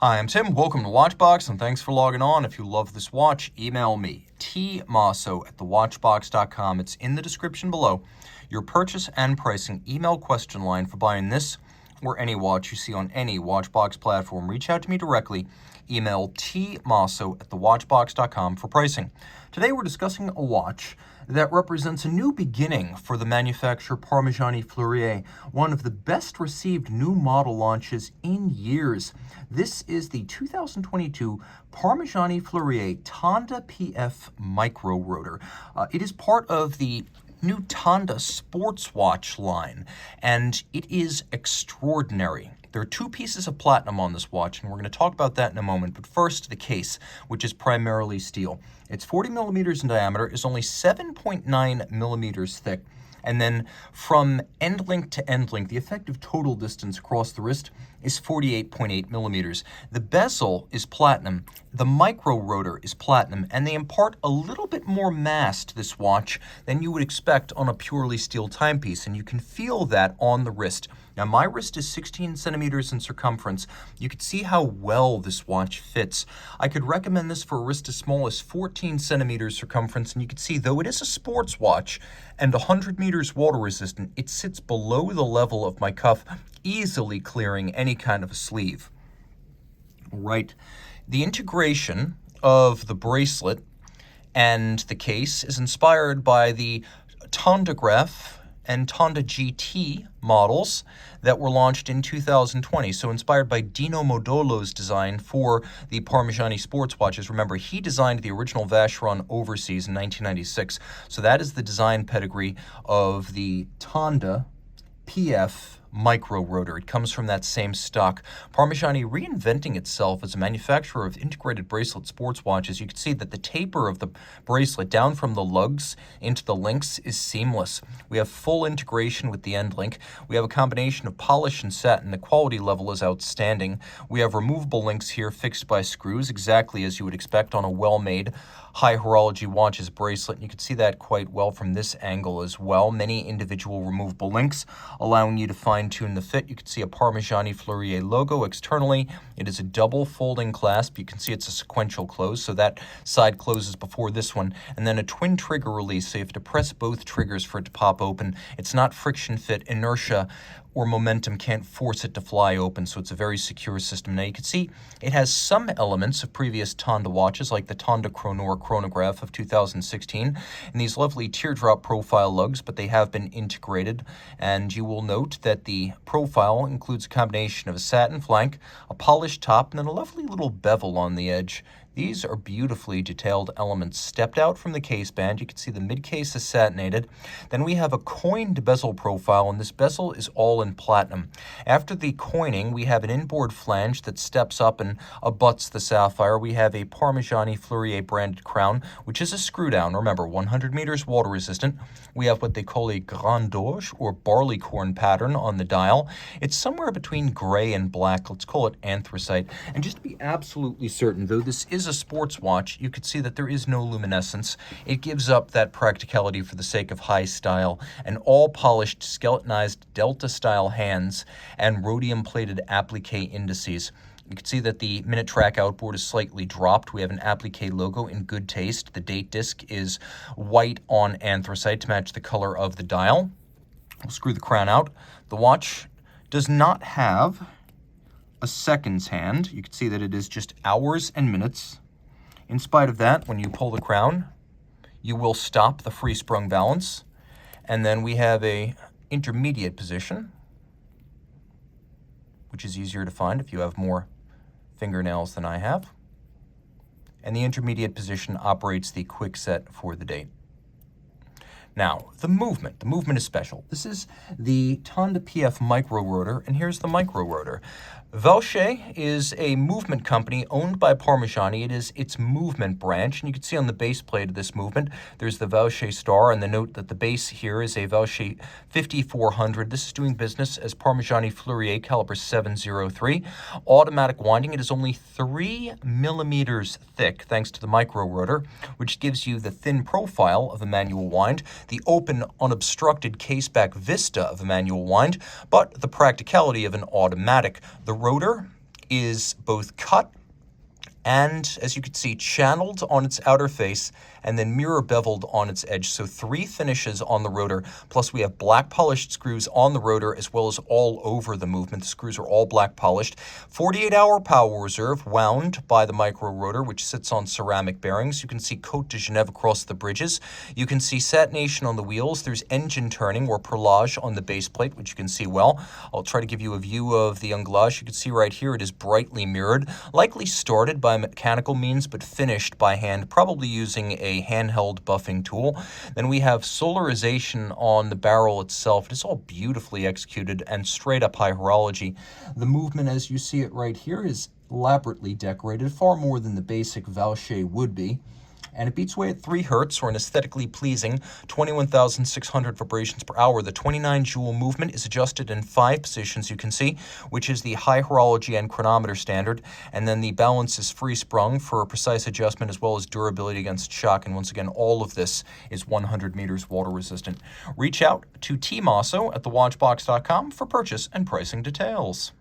Hi, I'm Tim. Welcome to Watchbox, and thanks for logging on. If you love this watch, email me, tmosso@thewatchbox.com. It's in the description below. Your purchase and pricing email question line for buying this or any watch you see on any Watchbox platform. Reach out to me directly. Email tmosso@thewatchbox.com for pricing. Today we're discussing a watch that represents a new beginning for the manufacturer Parmigiani Fleurier, one of the best received new model launches in years. This is the 2022 Parmigiani Fleurier Tonda PF Micro Rotor. It is part of the new Tonda sports watch line, and it is extraordinary. There are two pieces of platinum on this watch, and we're going to talk about that in a moment. But first, the case, which is primarily steel. It's 40 millimeters in diameter, is only 7.9 millimeters thick. And then from end link to end link, the effective total distance across the wrist is 48.8 millimeters. The bezel is platinum, the micro rotor is platinum, and they impart a little bit more mass to this watch than you would expect on a purely steel timepiece, and you can feel that on the wrist. Now, my wrist is 16 centimeters in circumference. You can see how well this watch fits. I could recommend this for a wrist as small as 14 centimeters circumference, and you can see, though it is a sports watch and 100 meters water resistant, it sits below the level of my cuff, easily clearing any kind of a sleeve. Right. The integration of the bracelet and the case is inspired by the Tondograph and Tonda GT models that were launched in 2020. So inspired by Dino Modolo's design for the Parmigiani sports watches. Remember, he designed the original Vacheron overseas in 1996. So that is the design pedigree of the Tonda PF Micro Rotor. It comes from that same stock. Parmigiani reinventing itself as a manufacturer of integrated bracelet sports watches. You can see that the taper of the bracelet down from the lugs into the links is seamless. We have full integration with the end link. We have a combination of polish and satin. The quality level is outstanding. We have removable links here fixed by screws, exactly as you would expect on a well-made high horology watches bracelet. You can see that quite well from this angle as well. Many individual removable links allowing you to fine-tune the fit. You can see a Parmigiani Fleurier logo externally. It is a double folding clasp. You can see it's a sequential close, so that side closes before this one, and then a twin trigger release, so you have to press both triggers for it to pop open. It's not friction fit. Inertia or momentum can't force it to fly open, so it's a very secure system. Now you can see it has some elements of previous Tonda watches, like the Tonda chronograph of 2016, and these lovely teardrop profile lugs, but they have been integrated, and you will note that the profile includes a combination of a satin flank, a polished top, and then a lovely little bevel on the edge. These are beautifully detailed elements stepped out from the case band. You can see the mid-case is satinated. Then we have a coined bezel profile, and this bezel is all in platinum. After the coining, we have an inboard flange that steps up and abuts the sapphire. We have a Parmigiani Fleurier branded crown, which is a screw down. Remember, 100 meters water resistant. We have what they call a grand dorge or barleycorn pattern on the dial. It's somewhere between gray and black. Let's call it anthracite. And just to be absolutely certain, though this is a sports watch, you could see that there is no luminescence. It gives up that practicality for the sake of high style, and all polished skeletonized delta style hands and rhodium plated applique indices. You can see that the minute track outboard is slightly dropped. We have an applique logo in good taste. The date disc is white on anthracite to match the color of the dial. We'll screw the crown out. The watch does not have a seconds hand. You can see that it is just hours and minutes. In spite of that, when you pull the crown, you will stop the free sprung balance. And then we have a intermediate position, which is easier to find if you have more fingernails than I have. And the intermediate position operates the quick set for the date. Now, the movement. The movement is special. This is the Tonda PF Micro Rotor, and here's the Micro Rotor. Guilloché is a movement company owned by Parmigiani. It is its movement branch, and you can see on the base plate of this movement, there's the Guilloché star, and the note that the base here is a Guilloché 5400. This is doing business as Parmigiani Fleurier caliber 703. Automatic winding. It is only 3 millimeters thick, thanks to the Micro Rotor, which gives you the thin profile of a manual wind, the open, unobstructed caseback vista of a manual wind, but the practicality of an automatic. The rotor is both cut and, as you can see, channeled on its outer face and then mirror beveled on its edge. So 3 finishes on the rotor, plus we have black polished screws on the rotor as well as all over the movement. The screws are all black polished. 48-hour power reserve wound by the micro rotor, which sits on ceramic bearings. You can see Côte de Genève across the bridges. You can see satination on the wheels. There's engine turning or perlage on the base plate, which you can see well. I'll try to give you a view of the ungulage. You can see right here it is brightly mirrored, likely started by mechanical means but finished by hand, probably using a handheld buffing tool. Then we have solarization on the barrel itself. It is all beautifully executed and straight up high horology. The movement, as you see it right here, is elaborately decorated, far more than the basic Valchet would be. And it beats away at 3 Hertz, or an aesthetically pleasing 21,600 vibrations per hour. The 29 joule movement is adjusted in 5 positions, you can see, which is the high horology and chronometer standard. And then the balance is free sprung for precise adjustment as well as durability against shock. And once again, all of this is 100 meters water resistant. Reach out to Team Mosso at thewatchbox.com for purchase and pricing details.